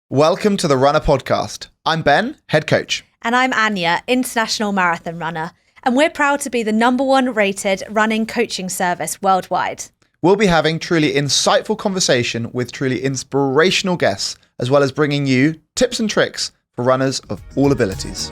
Welcome to the Runna Podcast. I'm Ben, head coach. And I'm Anya, international marathon runner. And we're proud to be the #1 rated running coaching service worldwide. We'll be having truly insightful conversation with truly inspirational guests, as well as bringing you tips and tricks for runners of all abilities.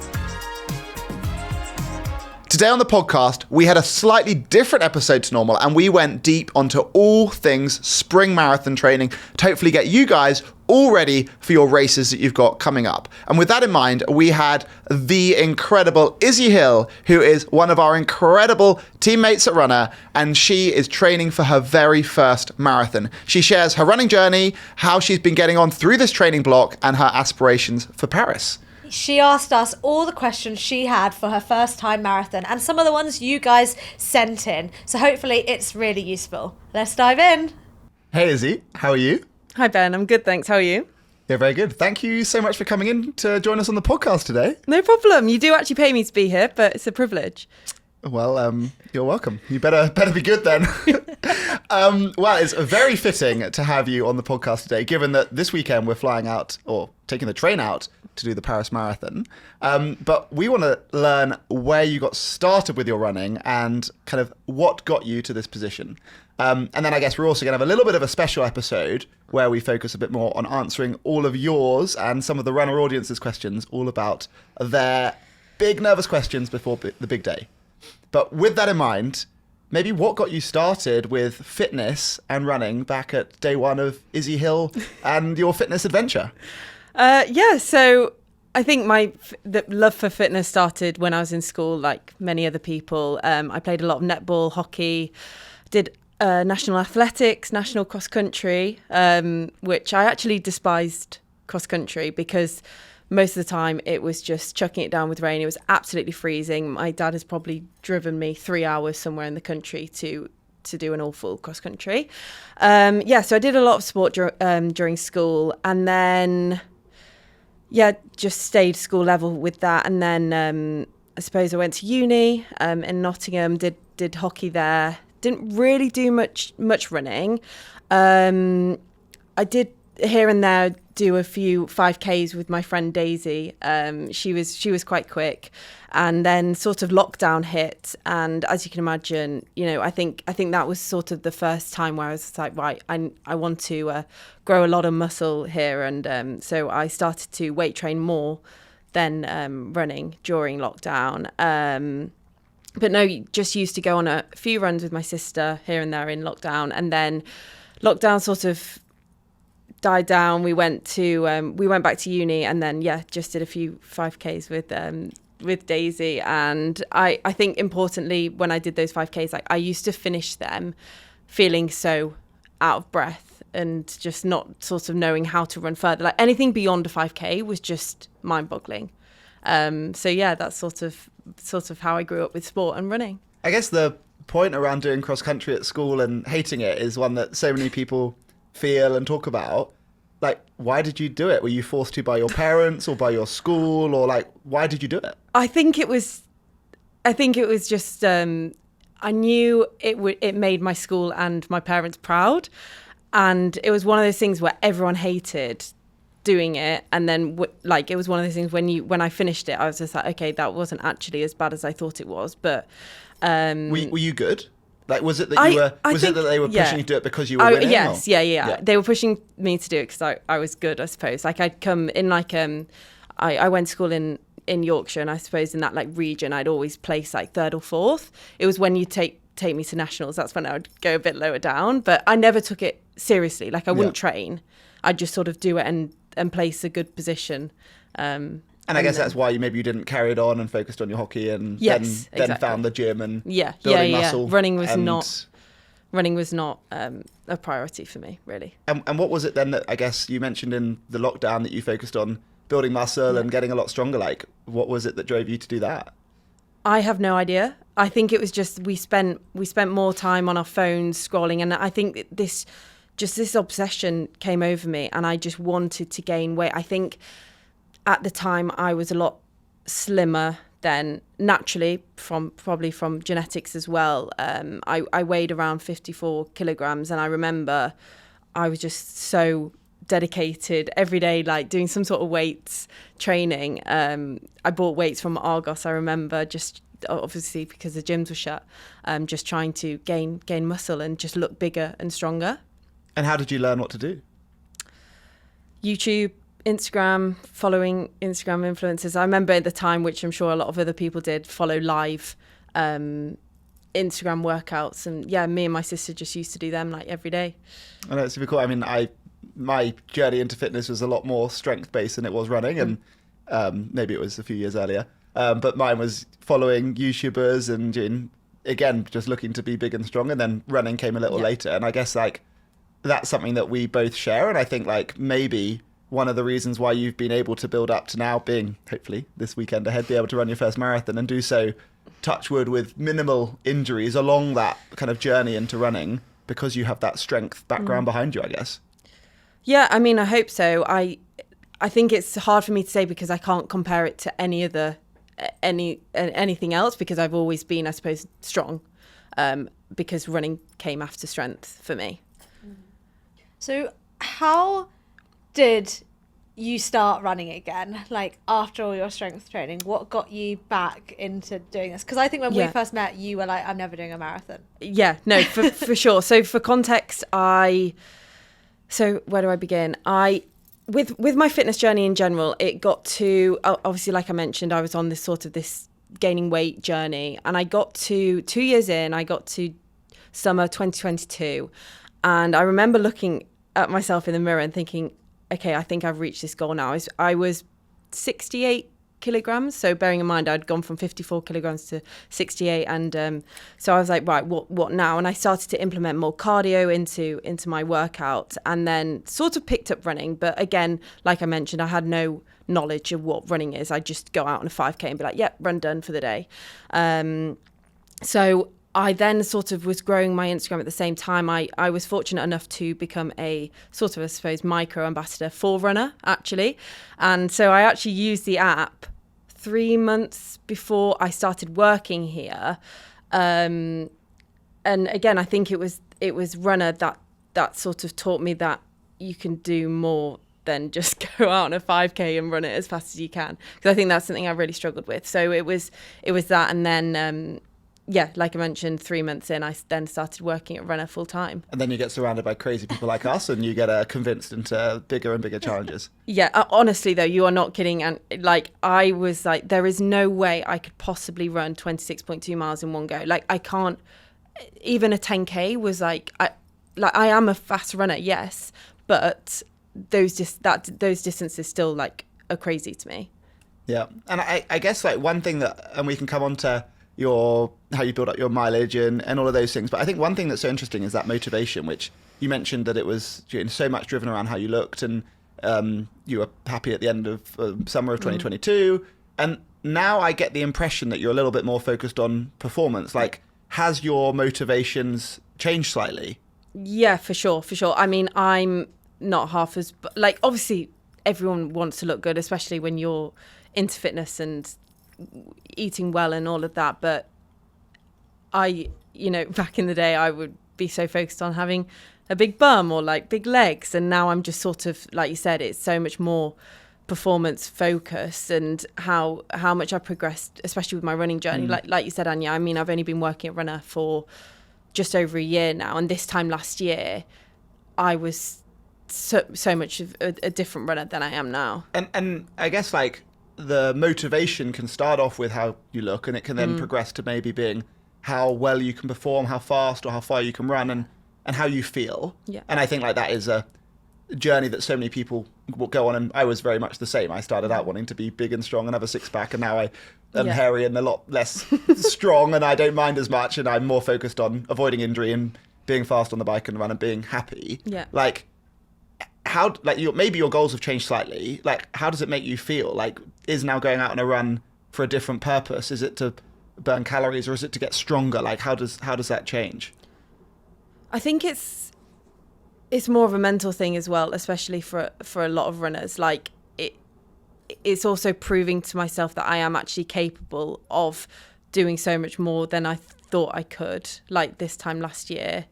Today on the podcast, we had a slightly different episode to normal, and we went deep onto all things spring marathon training to hopefully get you guys all ready for your races that you've got coming up. And with that in mind, we had the incredible Izzy Hill, who is one of our incredible teammates at Runna, and she is training for her very first marathon. She shares her running journey, how she's been getting on through this training block, and her aspirations for Paris. She asked us all the questions she had for her first time marathon and some of the ones you guys sent in. So hopefully it's really useful. Let's dive in. Hey Izzy, how are you? Hi Ben, I'm good, thanks. How are you? Yeah, very good. Thank you so much for coming in to join us on the podcast today. No problem. You do actually pay me to be here, but it's a privilege. Well, you're welcome. You better be good then. Well, it's very fitting to have you on the podcast today, given that this weekend we're flying out or taking the train out to do the Paris Marathon. But we want to learn where you got started with your running and kind of what got you to this position. And then I guess we're also going to have a little bit of a special episode where we focus a bit more on answering all of yours and some of the runner audience's questions, all about their big nervous questions before the big day. But with that in mind, maybe what got you started with fitness and running back at day one of Izzy Hill and your fitness adventure? So I think the love for fitness started when I was in school, like many other people. I played a lot of netball, hockey, did national athletics, national cross country, which I actually despised cross country because most of the time it was just chucking it down with rain. It was absolutely freezing. My dad has probably driven me 3 hours somewhere in the country to do an awful cross country. So I did a lot of sport during school, and then just stayed school level with that. And then I suppose I went to uni in Nottingham, did hockey there. Didn't really do much running. I did here and there do a few 5Ks with my friend Daisy. She was quite quick, and then sort of lockdown hit, and as you can imagine, I think that was sort of the first time where I was like, right, I want to grow a lot of muscle here, and so I started to weight train more than running during lockdown. But no, just used to go on a few runs with my sister here and there in lockdown, and then lockdown sort of died down. We went back to uni, and then just did a few 5Ks with Daisy. And I think importantly, when I did those 5Ks, like I used to finish them feeling so out of breath and just not sort of knowing how to run further. Like anything beyond a 5K was just mind-boggling. That's sort of how I grew up with sport and running. I guess the point around doing cross country at school and hating it is one that so many people feel and talk about. Like, why did you do it? Were you forced to by your parents or by your school, or like, why did you do it? I think it was just, I knew it made my school and my parents proud. And it was one of those things where everyone hated doing it. And then it was one of those things when I finished it, I was just like, okay, that wasn't actually as bad as I thought it was. But, were you good? Like, was it that they were pushing you to do it because you were winning? Yes, yeah. They were pushing me to do it because I was good, I suppose. Like I'd come in I went to school in Yorkshire, and I suppose in that like region, I'd always place like third or fourth. It was when you take me to nationals, that's when I would go a bit lower down. But I never took it seriously. Like I wouldn't train. I'd just sort of do it and place a good position. And I guess that's why you didn't carry it on and focused on your hockey and then found the gym and building muscle. Running was not a priority for me, really. And what was it then that I guess you mentioned in the lockdown that you focused on building muscle and getting a lot stronger? Like, what was it that drove you to do that? I have no idea. I think it was just we spent more time on our phones scrolling, and I think this obsession came over me, and I just wanted to gain weight. I think at the time I was a lot slimmer than naturally, probably from genetics as well. I weighed around 54 kilograms, and I remember I was just so dedicated every day, like doing some sort of weights training. I bought weights from Argos, I remember, just obviously because the gyms were shut, just trying to gain muscle and just look bigger and stronger. And how did you learn what to do? YouTube, Instagram, following Instagram influencers. I remember at the time, which I'm sure a lot of other people did, follow live Instagram workouts. And yeah, me and my sister just used to do them like every day. I know, it's super cool. I mean, my journey into fitness was a lot more strength-based than it was running, and maybe it was a few years earlier. But mine was following YouTubers and doing, again, just looking to be big and strong, and then running came a little later. And I guess like that's something that we both share, and I think like maybe one of the reasons why you've been able to build up to now being, hopefully this weekend ahead, be able to run your first marathon and do so, touch wood, with minimal injuries along that kind of journey into running, because you have that strength background behind you, I guess. Yeah, I mean, I hope so. I think it's hard for me to say because I can't compare it to anything else, because I've always been, I suppose, strong, because running came after strength for me. So how did you start running again? Like after all your strength training, what got you back into doing this? Because I think when we first met, you were like, I'm never doing a marathon. Yeah, no, for sure. So for context, so where do I begin? With my fitness journey in general, it got to, obviously, like I mentioned, I was on this gaining weight journey, and I got to 2 years in, I got to summer 2022, and I remember looking at myself in the mirror and thinking, okay, I think I've reached this goal now. I was 68 kilograms. So bearing in mind, I'd gone from 54 kilograms to 68. And so I was like, right, what now? And I started to implement more cardio into my workout, and then sort of picked up running. But again, like I mentioned, I had no knowledge of what running is. I just go out on a 5K and be like, yep, run done for the day. So I then sort of was growing my Instagram at the same time. I was fortunate enough to become a sort of, I suppose, micro ambassador for Runna, actually. And so I actually used the app 3 months before I started working here. And again, I think it was Runna that sort of taught me that you can do more than just go out on a 5K and run it as fast as you can. Because I think that's something I really struggled with. So it was that, and then like I mentioned, 3 months in, I then started working at Runna full time. And then you get surrounded by crazy people like us, and you get convinced into bigger and bigger challenges. Yeah, honestly though, you are not kidding. And like, I was like, there is no way I could possibly run 26.2 miles in one go. Like, I can't. Even a 10K was like I am a fast runner, yes, but those distances still like are crazy to me. Yeah, and I guess like one thing that, and we can come on to how you build up your mileage and all of those things. But I think one thing that's so interesting is that motivation, which you mentioned that it was so much driven around how you looked, and you were happy at the end of summer of 2022. And now I get the impression that you're a little bit more focused on performance. Like, has your motivations changed slightly? Yeah, for sure. I mean, I'm not half as, like, obviously everyone wants to look good, especially when you're into fitness and eating well and all of that, but back in the day I would be so focused on having a big bum or like big legs, and now I'm just sort of, like you said, it's so much more performance focused, and how much I progressed, especially with my running journey. Like you said, Anya, I mean, I've only been working at Runna for just over a year now, and this time last year I was so much of a different runner than I am now. And I guess like the motivation can start off with how you look, and it can then progress to maybe being how well you can perform, how fast or how far you can run, and how you feel. Yeah. And I think like that is a journey that so many people will go on, and I was very much the same. I started out wanting to be big and strong and have a six-pack, and now I am hairy and a lot less strong, and I don't mind as much, and I'm more focused on avoiding injury and being fast on the bike and run and being happy. Yeah. Like, how, like, maybe your goals have changed slightly. Like, how does it make you feel? Like, is now going out on a run for a different purpose? Is it to burn calories, or is it to get stronger? Like, how does that change? I think it's more of a mental thing as well, especially for a lot of runners. Like, it's also proving to myself that I am actually capable of doing so much more than I thought I could. Like this time last year,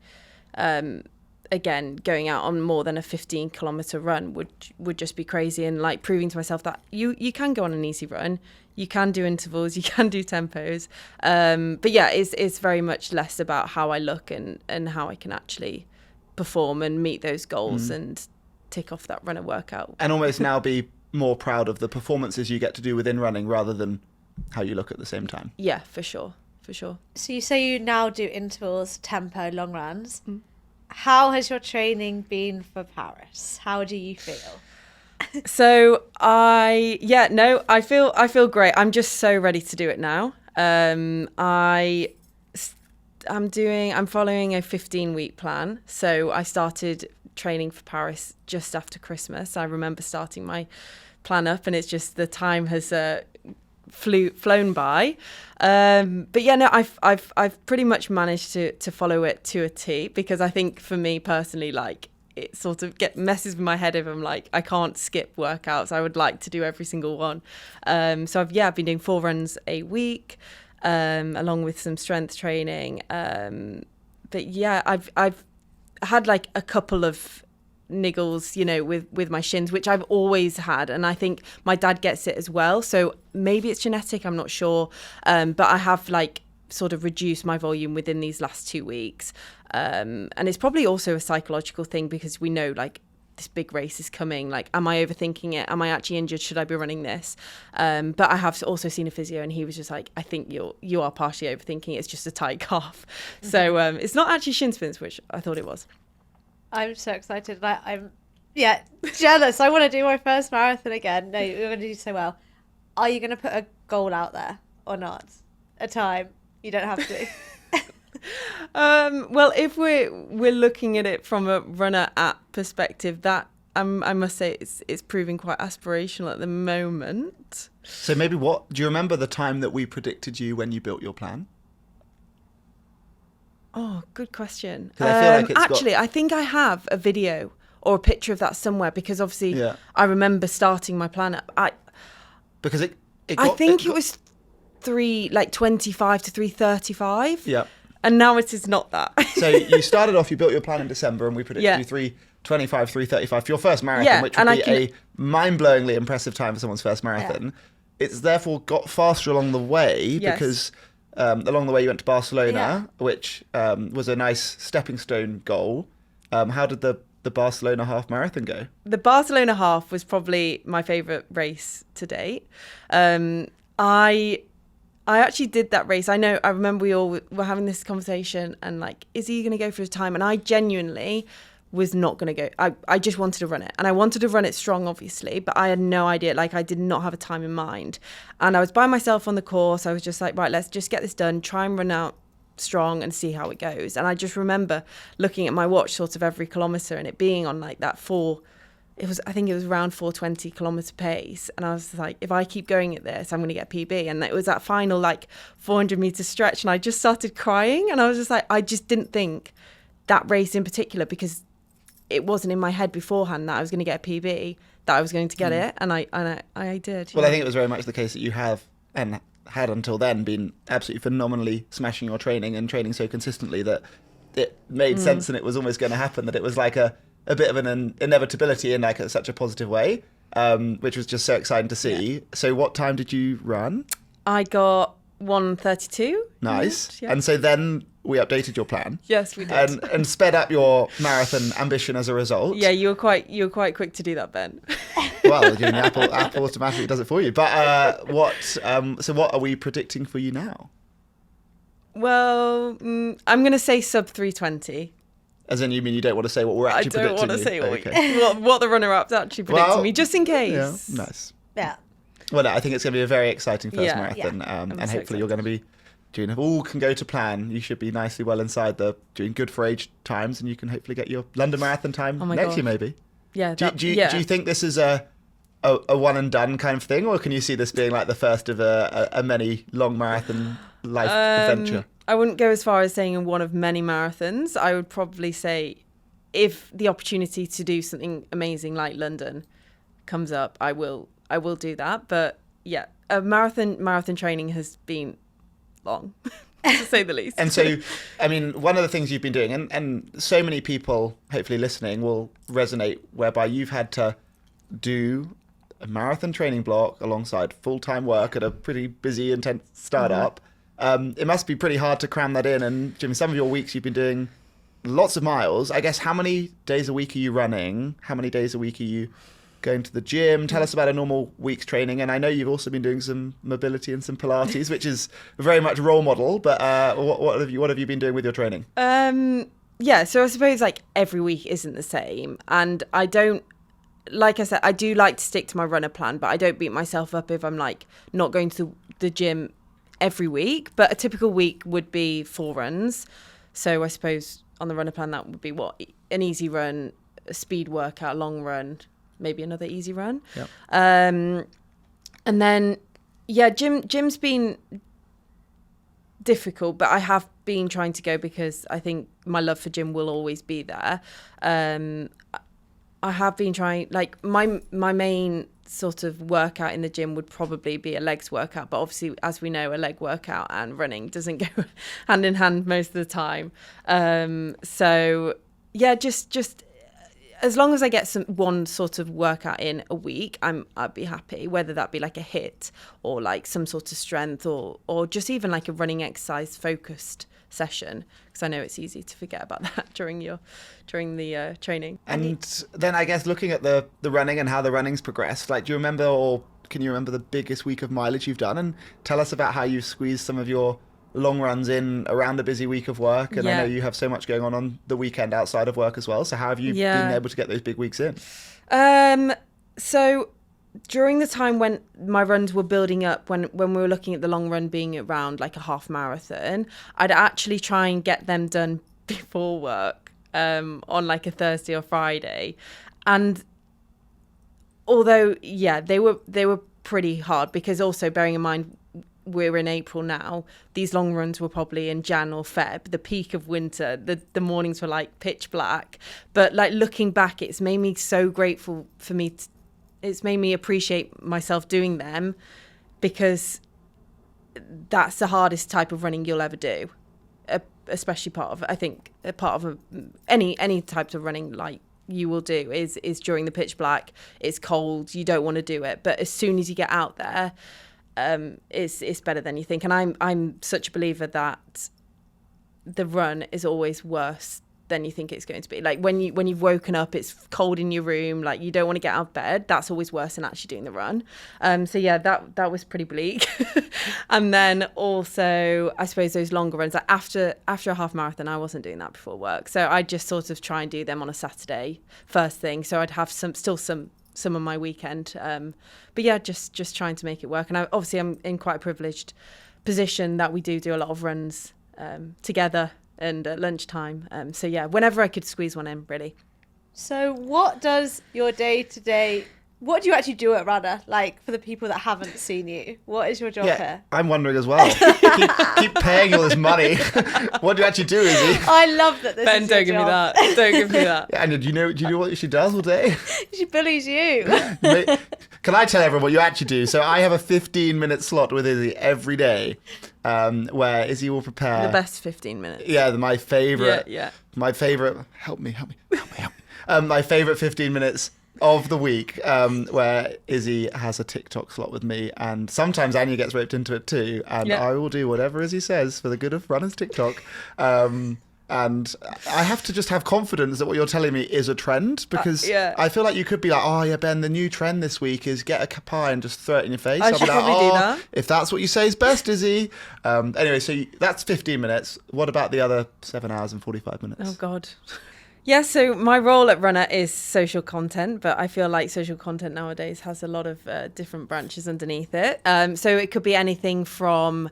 again, going out on more than a 15-kilometer run would just be crazy, and like proving to myself that you can go on an easy run, you can do intervals, you can do tempos, but yeah, it's very much less about how I look and how I can actually perform and meet those goals and tick off that runner workout. And almost now be more proud of the performances you get to do within running rather than how you look at the same time. Yeah, for sure. So you say you now do intervals, tempo, long runs. How has your training been for Paris? How do you feel? So I feel great. I'm just so ready to do it now. I'm following a 15-week plan. So I started training for Paris just after Christmas. I remember starting my plan up, and it's just the time has flown by. But yeah, no, I've pretty much managed to follow it to a T, because I think for me personally, like, it sort of messes with my head if I'm like, I can't skip workouts. I would like to do every single one. So I've been doing 4 runs a week, along with some strength training. But yeah, I've had like a couple of niggles, you know, with my shins, which I've always had, and I think my dad gets it as well, so maybe it's genetic, I'm not sure, but I have like sort of reduced my volume within these last 2 weeks, and it's probably also a psychological thing, because we know like this big race is coming, like, am I overthinking it, am I actually injured, should I be running this? But I have also seen a physio, and he was just like, I think you are partially overthinking, it's just a tight calf. So it's not actually shin splints, which I thought it was. I'm so excited. I'm jealous. I want to do my first marathon again. No, you're going to do so well. Are you going to put a goal out there or not? A time? You don't have to. Well, if we're looking at it from a runner app perspective, that I must say it's proving quite aspirational at the moment. So maybe do you remember the time that we predicted you when you built your plan? Oh, good question. I feel like I think I have a video or a picture of that somewhere, because obviously I remember starting my plan up. I think it was 3:25 to 3:35. Yeah. And now it is not that. So you started off, you built your plan in December, and we predicted you 3:25, 3:35 for your first marathon, which would be a mind-blowingly impressive time for someone's first marathon. Yeah. It's therefore got faster along the way, because along the way you went to Barcelona, which was a nice stepping stone goal. How did the Barcelona half marathon go? The Barcelona half was probably my favourite race to date. I actually did that race. I remember we all were having this conversation, and like, is he going to go for his time? And I genuinely was not going to go. I just wanted to run it, and I wanted to run it strong, obviously, but I had no idea. Like, I did not have a time in mind, and I was by myself on the course. I was just like, right, let's just get this done, try and run out strong and see how it goes. And I just remember looking at my watch sort of every kilometre, and it being on like that I think it was around 4:20 kilometre pace, and I was like, if I keep going at this, I'm going to get PB. And it was that final like 400 metre stretch, and I just started crying, and I was just like, I just didn't think that race in particular, because it wasn't in my head beforehand that I was going to get a PB, that I was going to get it, and I did. Well, I think it was very much the case that you have, and had until then, been absolutely phenomenally smashing your training and training so consistently that it made sense, and it was almost going to happen, that it was like a bit of an inevitability in like such a positive way, which was just so exciting to see. Yeah. So what time did you run? I got 1:32. Nice. Yeah. And so then we updated your plan. Yes, we did. And sped up your marathon ambition as a result. Yeah, you were quite quick to do that, Ben. Well, Apple automatically does it for you. But what are we predicting for you now? Well, I'm going to say sub 3:20. As in, you mean you don't want to say what we're actually predicting? I don't want to say what the runner-up's actually predicting me, just in case. Yeah, nice. Yeah. Well, I think it's going to be a very exciting first marathon, and so hopefully excited. You're going to be doing, if all can go to plan, you should be nicely well inside doing good for age times, and you can hopefully get your London Marathon time next year, maybe. Yeah. Do you think this is a one and done kind of thing, or can you see this being like the first of a many long marathon life adventure? I wouldn't go as far as saying one of many marathons. I would probably say, if the opportunity to do something amazing like London comes up, I will do that. But yeah, marathon training has been long. to say the least. And so, I mean, one of the things you've been doing, and so many people, hopefully listening, will resonate, whereby you've had to do a marathon training block alongside full-time work at a pretty busy, intense startup. It must be pretty hard to cram that in. And Jimmy, some of your weeks you've been doing lots of miles. I guess, how many days a week are you running? How many days a week are you going to the gym? Tell us about a normal week's training. And I know you've also been doing some mobility and some Pilates, which is very much role model. But what have you been doing with your training? Yeah, so I suppose like every week isn't the same, and I don't, like I said, I do like to stick to my runner plan, but I don't beat myself up if I'm like not going to the gym every week. But a typical week would be 4 runs. So I suppose on the runner plan that would be an easy run, a speed workout, long run, maybe another easy run. Yep. And then, yeah, gym's been difficult, but I have been trying to go because I think my love for gym will always be there. I have been trying, like my main sort of workout in the gym would probably be a legs workout, but obviously, as we know, a leg workout and running doesn't go hand in hand most of the time. So yeah, just as long as I get one sort of workout in a week, I'd be happy, whether that be like a HIIT or like some sort of strength or just even like a running exercise focused session, because I know it's easy to forget about that during the training. And then I guess looking at the running and how the running's progressed, like, do you remember, or can you remember the biggest week of mileage you've done? And tell us about how you squeezed some of your long runs in around a busy week of work. And I know you have so much going on the weekend outside of work as well. So how have you been able to get those big weeks in? So during the time when my runs were building up, when we were looking at the long run being around like a half marathon, I'd actually try and get them done before work, on like a Thursday or Friday. And although, yeah, they were pretty hard, because also bearing in mind, we're in April now, these long runs were probably in Jan or Feb, the peak of winter. The mornings were like pitch black. But like looking back, it's made me so grateful for me. It's made me appreciate myself doing them, because that's the hardest type of running you'll ever do. Especially any types of running like you will do is during the pitch black. It's cold. You don't want to do it. But as soon as you get out there, it's better than you think. And I'm such a believer that the run is always worse than you think it's going to be. Like when you've woken up, it's cold in your room, like you don't want to get out of bed. That's always worse than actually doing the run. So yeah, that was pretty bleak. And then also, I suppose those longer runs, like after a half marathon, I wasn't doing that before work. So I just sort of try and do them on a Saturday first thing. So I'd have some of my weekend. But yeah, just trying to make it work. And I'm in quite a privileged position that we do a lot of runs together and at lunchtime. So yeah, whenever I could squeeze one in, really. So what does your day-to-day, what do you actually do at Runna? Like, for the people that haven't seen you, what is your job here? I'm wondering as well. keep paying all this money. What do you actually do, Izzy? I love that this Ben, is don't your give me job. that. Don't give me that. Yeah, and do you know what she does all day? She bullies you. Can I tell everyone what you actually do? So I have a 15-minute slot with Izzy every day, where Izzy will prepare The best 15 minutes. Yeah, my favorite. Yeah. My favorite. Help me. My favorite 15 minutes of the week, where Izzy has a TikTok slot with me, and sometimes Anya gets roped into it too, and I will do whatever Izzy says for the good of Runna's TikTok. And I have to just have confidence that what you're telling me is a trend, because I feel like you could be like, oh yeah, Ben, the new trend this week is get a pie and just throw it in your face. I should probably do that. If that's what you say is best, Izzy. Anyway, so that's 15 minutes. What about the other 7 hours and 45 minutes? Oh God. Yeah, so my role at Runna is social content, but I feel like social content nowadays has a lot of different branches underneath it. So it could be anything from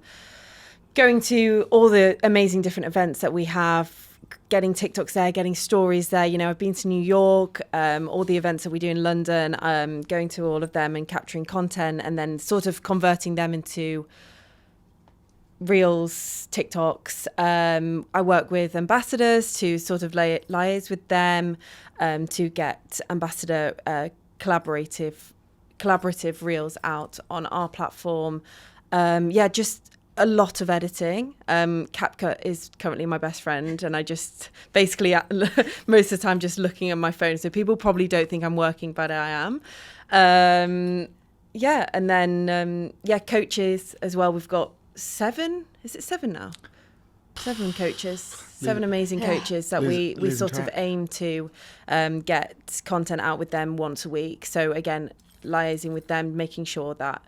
going to all the amazing different events that we have, getting TikToks there, getting stories there. You know, I've been to New York, all the events that we do in London, going to all of them and capturing content and then sort of converting them into Reels, TikToks. I work with ambassadors to sort of liaise with them, to get ambassador collaborative Reels out on our platform. Just a lot of editing. CapCut is currently my best friend, and I just basically most of the time just looking at my phone. So people probably don't think I'm working, but I am. Yeah, and then coaches as well. We've got 7. Is it 7 now? 7 coaches, 7 amazing coaches that we sort of aim to get content out with them once a week. So again, liaising with them, making sure that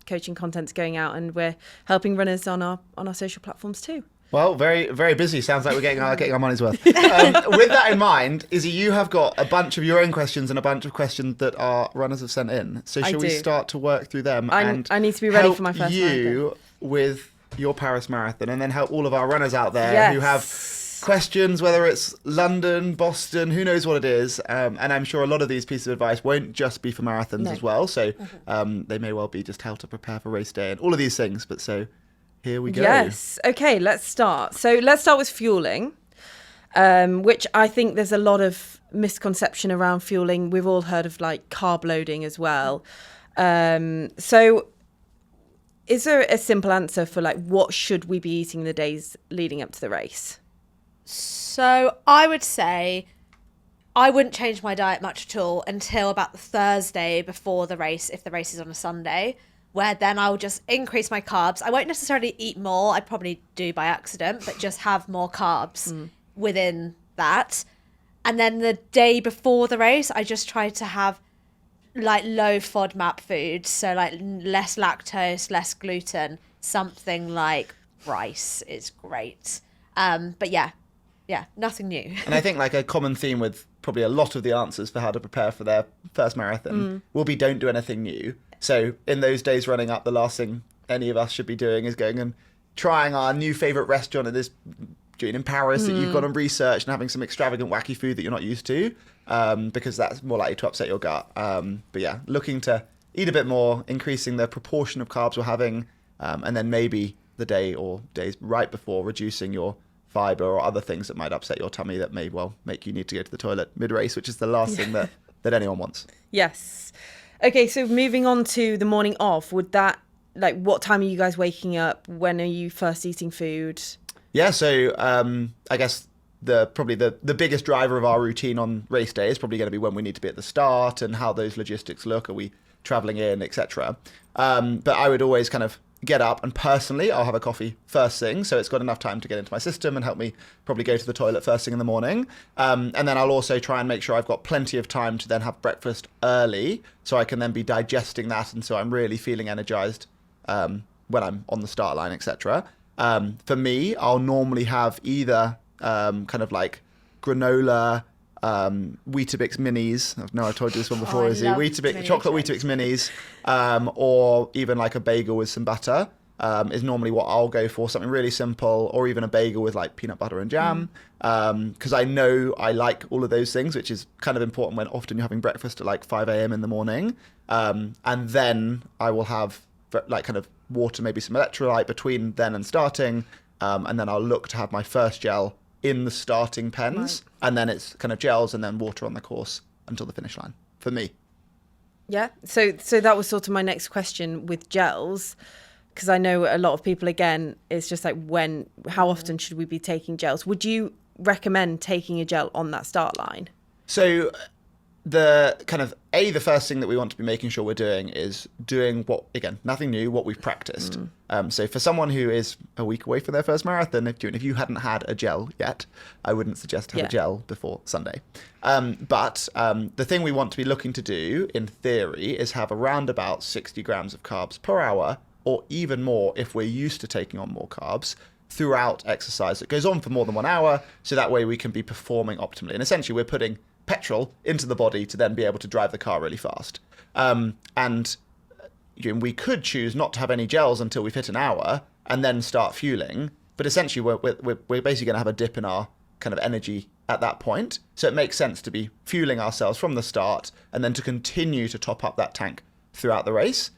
coaching content's going out, and we're helping runners on our social platforms too. Well, very, very busy. Sounds like we're getting our money's worth. With that in mind, Izzy, you have got a bunch of your own questions and a bunch of questions that our runners have sent in. So shall we start to work through them? I need to be ready for my first marathon. With your Paris Marathon, and then help all of our runners out there who have questions, whether it's London, Boston, who knows what it is. And I'm sure a lot of these pieces of advice won't just be for marathons as well. So they may well be just how to prepare for race day and all of these things. But so here we go. Yes. Okay, let's start. So let's start with fueling, which I think there's a lot of misconception around fueling. We've all heard of like carb loading as well. So is there a simple answer for like what should we be eating the days leading up to the race? So I would say I wouldn't change my diet much at all until about the Thursday before the race, if the race is on a Sunday, where then I'll just increase my carbs. I won't necessarily eat more. I'd probably do by accident, but just have more carbs within that. And then the day before the race, I just try to have like low FODMAP food, so like less lactose, less gluten. Something like rice is great. But yeah, nothing new. And I think like a common theme with probably a lot of the answers for how to prepare for their first marathon will be don't do anything new. So in those days running up, the last thing any of us should be doing is going and trying our new favourite restaurant at this in Paris that you've gone and researched and having some extravagant wacky food that you're not used to, because that's more likely to upset your gut. But yeah, looking to eat a bit more, increasing the proportion of carbs we're having, and then maybe the day or days right before reducing your fibre or other things that might upset your tummy that may well make you need to go to the toilet mid-race, which is the last thing that anyone wants. Yes. Okay, so moving on to the morning of, would that, like, what time are you guys waking up? When are you first eating food? Yeah, so I guess probably the biggest driver of our routine on race day is probably going to be when we need to be at the start and how those logistics look. Are we traveling in, etc. But I would always kind of get up and personally I'll have a coffee first thing, so it's got enough time to get into my system and help me probably go to the toilet first thing in the morning. And then I'll also try and make sure I've got plenty of time to then have breakfast early, so I can then be digesting that, and so I'm really feeling energized when I'm on the start line, etc. For me, I'll normally have either kind of like granola, Weetabix minis. I know I've told you this one before, Izzy. Chocolate Weetabix minis, or even like a bagel with some butter is normally what I'll go for. Something really simple, or even a bagel with like peanut butter and jam, because I know I like all of those things, which is kind of important when often you're having breakfast at like 5 a.m. in the morning. And then I will have like kind of water, maybe some electrolyte between then and starting, and then I'll look to have my first gel in the starting pens, and then it's kind of gels and then water on the course until the finish line for me. Yeah, so that was sort of my next question with gels, because I know a lot of people, again, it's just like how often should we be taking gels? Would you recommend taking a gel on that start line? So the kind of the first thing that we want to be making sure we're doing is doing what, again, nothing new, what we've practiced. So for someone who is a week away from their first marathon, if you hadn't had a gel yet, I wouldn't suggest have a gel before Sunday. But the thing we want to be looking to do, in theory, is have around about 60 grams of carbs per hour, or even more if we're used to taking on more carbs throughout exercise. It goes on for more than 1 hour, so that way we can be performing optimally. And essentially we're putting petrol into the body to then be able to drive the car really fast. And we could choose not to have any gels until we've hit an hour and then start fueling, but essentially we're basically going to have a dip in our kind of energy at that point. So it makes sense to be fueling ourselves from the start and then to continue to top up that tank throughout the race.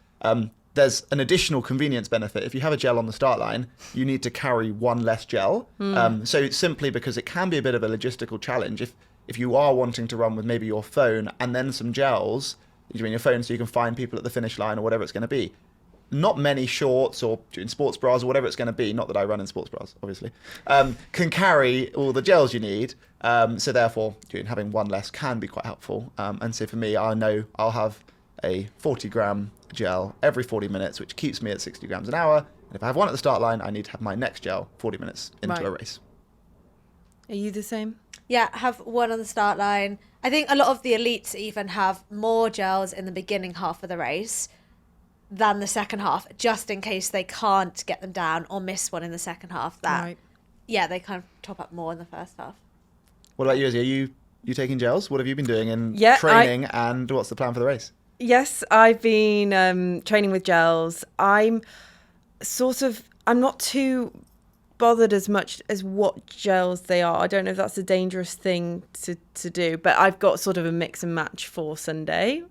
There's an additional convenience benefit. If you have a gel on the start line, you need to carry one less gel. So simply because it can be a bit of a logistical challenge. If you are wanting to run with maybe your phone and then some gels, your phone so you can find people at the finish line or whatever it's going to be, not many shorts or doing sports bras or whatever it's going to be, not that I run in sports bras, obviously, can carry all the gels you need. So therefore, having one less can be quite helpful. And so for me, I know I'll have a 40-gram gel every 40 minutes, which keeps me at 60 grams an hour. And if I have one at the start line, I need to have my next gel 40 minutes into a race. Are you the same? Yeah, have one on the start line. I think a lot of the elites even have more gels in the beginning half of the race than the second half, just in case they can't get them down or miss one in the second half. Yeah, they kind of top up more in the first half. What about you, Izzy? Are you taking gels? What have you been doing in training, and what's the plan for the race? Yes, I've been training with gels. I'm not too bothered as much as what gels they are. I don't know if that's a dangerous thing to do, but I've got sort of a mix and match for Sunday.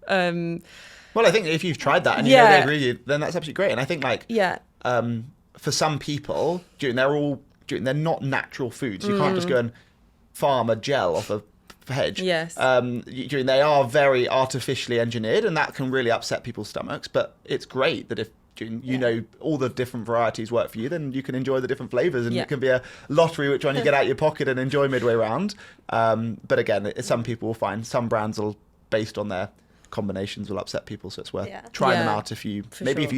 Well, I think if you've tried that and you know they agree with you, then that's absolutely great. And I think for some people, they're not natural foods. You can't just go and farm a gel off a hedge. Yes. They are very artificially engineered, and that can really upset people's stomachs. But it's great that if you know all the different varieties work for you, then you can enjoy the different flavors, and it can be a lottery which one you get out your pocket and enjoy midway round. But again, some people will find some brands will, based on their combinations, will upset people, so it's worth trying them out. If you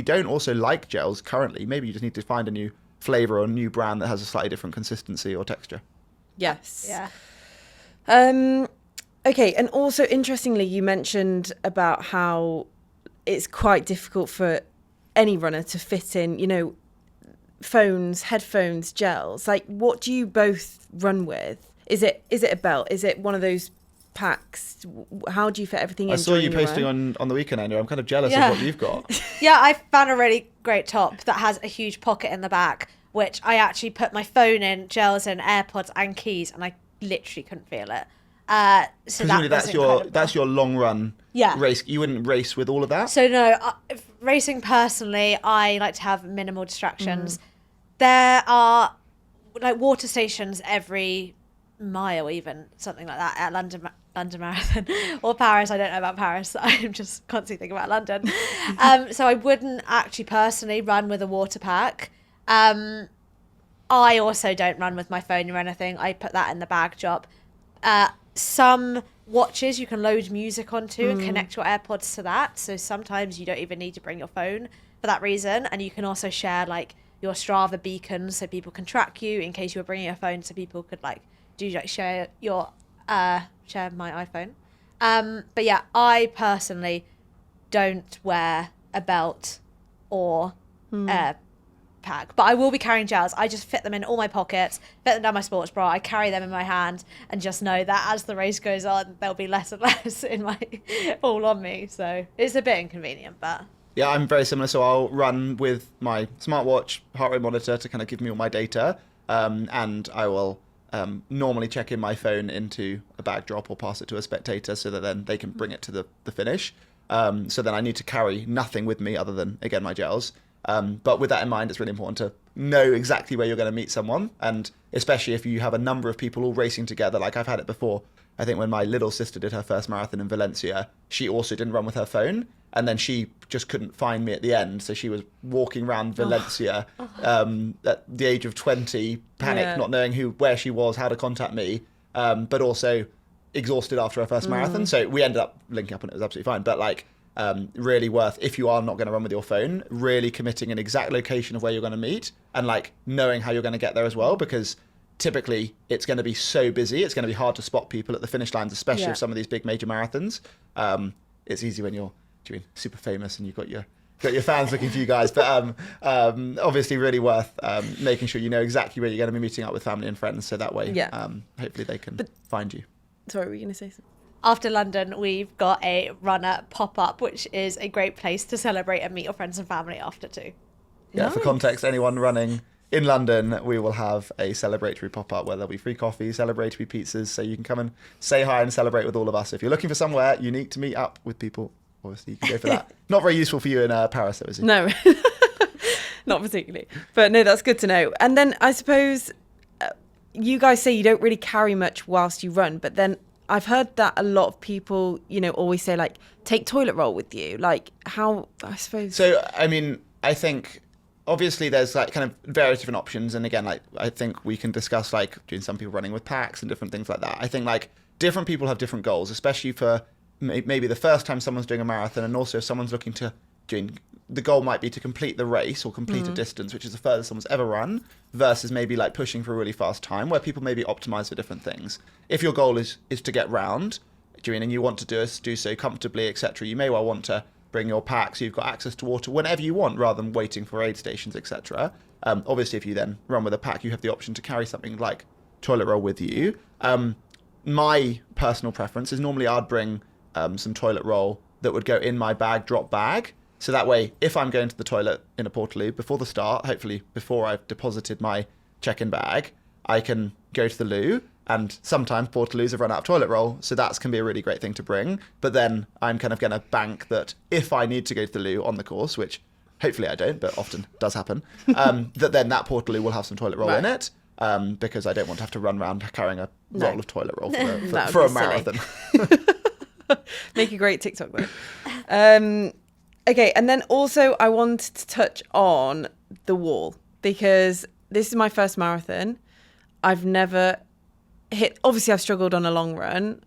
don't also like gels currently, maybe you just need to find a new flavor or a new brand that has a slightly different consistency or texture. Yes. Yeah. Okay, and also interestingly, you mentioned about how it's quite difficult for any runner to fit in, phones, headphones, gels. Like, what do you both run with? Is it a belt? Is it one of those packs? How do you fit everything in? I saw you posting on the weekend, Anya. I'm kind of jealous of what you've got. Yeah, I found a really great top that has a huge pocket in the back, which I actually put my phone in, gels in, AirPods and keys, and I literally couldn't feel it. So presumably that's your long run race. You wouldn't race with all of that? So no, racing personally, I like to have minimal distractions. There are like water stations every mile, even something like that, at London Marathon or Paris. I don't know about Paris. I'm just constantly thinking about London. So I wouldn't actually personally run with a water pack. I also don't run with my phone or anything. I put that in the bag drop. Some watches you can load music onto and connect your AirPods to that. So sometimes you don't even need to bring your phone for that reason. And you can also share like your Strava beacons so people can track you in case you were bringing your phone, so people could share my iPhone. But yeah, I personally don't wear a belt or pack, but I will be carrying gels. I just fit them in all my pockets, fit them down my sports bra. I carry them in my hand and just know that as the race goes on, there'll be less and less all on me. So it's a bit inconvenient, but yeah, I'm very similar. So I'll run with my smartwatch heart rate monitor to kind of give me all my data, and I will normally check in my phone into a bag drop or pass it to a spectator so that then they can bring it to the finish. So then I need to carry nothing with me other than, again, my gels. But with that in mind, it's really important to know exactly where you're going to meet someone. And especially if you have a number of people all racing together, like I've had it before. I think when my little sister did her first marathon in Valencia, she also didn't run with her phone. And then she just couldn't find me at the end. So she was walking around Valencia at the age of 20, panicked, not knowing where she was, how to contact me, but also exhausted after her first marathon. So we ended up linking up and it was absolutely fine. But really worth, if you are not going to run with your phone, really committing an exact location of where you're going to meet and knowing how you're going to get there as well, because typically it's going to be so busy, it's going to be hard to spot people at the finish lines, especially with some of these big major marathons. It's easy when you're super famous and you've got your fans looking for you guys, but obviously really worth making sure you know exactly where you're going to be meeting up with family and friends, so that way hopefully they can find you. Sorry, were you going to say something? After London, we've got a Runna pop-up, which is a great place to celebrate and meet your friends and family after too. Yeah, nice. For context, anyone running in London, we will have a celebratory pop-up where there'll be free coffee, celebratory pizzas, so you can come and say hi and celebrate with all of us. If you're looking for somewhere unique to meet up with people, obviously you can go for that. Not very useful for you in Paris, though, is it? No, not particularly. But no, that's good to know. And then I suppose you guys say you don't really carry much whilst you run, but then I've heard that a lot of people, always say like, take toilet roll with you. Like how, I suppose. So, I mean, I think obviously there's like kind of various different options. And again, like I think we can discuss like doing some people running with packs and different things like that. I think like different people have different goals, especially for maybe the first time someone's doing a marathon, and also if someone's looking to the goal might be to complete the race or complete a distance, which is the furthest someone's ever run, versus maybe like pushing for a really fast time, where people maybe optimize for different things. If your goal is to get round, and you want to do so comfortably, etc., you may well want to bring your pack so you've got access to water whenever you want, rather than waiting for aid stations, etc. Obviously, if you then run with a pack, you have the option to carry something like toilet roll with you. My personal preference is normally I'd bring some toilet roll that would go in my drop bag. So that way, if I'm going to the toilet in a Portaloo before the start, hopefully before I've deposited my check-in bag, I can go to the loo. And sometimes Portaloos have run out of toilet roll, so that can be a really great thing to bring. But then I'm kind of going to bank that if I need to go to the loo on the course, which hopefully I don't, but often does happen, that then that Portaloo will have some toilet roll in it, because I don't want to have to run around carrying a roll of toilet roll for a marathon. Make a great TikTok though. Okay, and then also I want to touch on the wall, because this is my first marathon. I've never obviously I've struggled on a long run.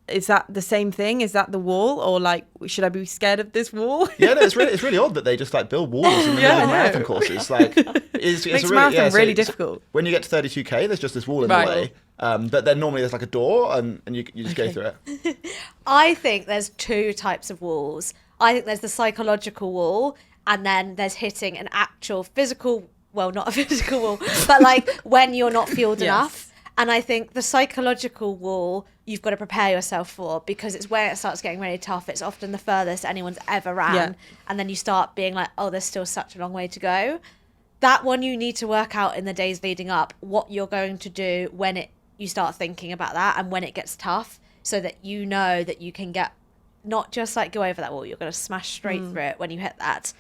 Is that the same thing? Is that the wall, or like should I be scared of this wall? Yeah, no, it's really odd that they just like build walls in the middle of marathon courses. Like, it's makes really, marathon really difficult. When you get to 32k, there's just this wall in the way, but then normally there's like a door, and you just go through it. I think there's two types of walls. I think there's the psychological wall, and then there's hitting an actual physical, well, not a physical wall, but like when you're not fueled enough. And I think the psychological wall, you've got to prepare yourself for, because it's where it starts getting really tough. It's often the furthest anyone's ever ran. Yeah. And then you start being like, oh, there's still such a long way to go. That one, you need to work out in the days leading up what you're going to do when you start thinking about that and when it gets tough, so that you know that you can get, not just like go over that wall, you're going to smash straight through it when you hit that.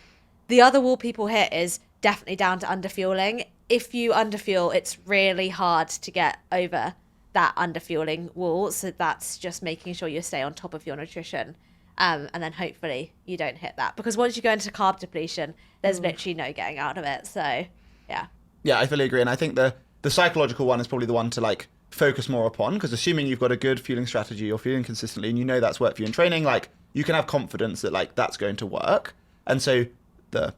The other wall people hit is definitely down to underfueling. If you underfuel, it's really hard to get over that underfueling wall. So that's just making sure you stay on top of your nutrition. And then hopefully you don't hit that. Because once you go into carb depletion, there's literally no getting out of it. So, yeah. Yeah, I fully agree. And I think the psychological one is probably the one to like focus more upon, because assuming you've got a good fueling strategy, you're fueling consistently, and you know that's worked for you in training, like you can have confidence that like that's going to work. And so the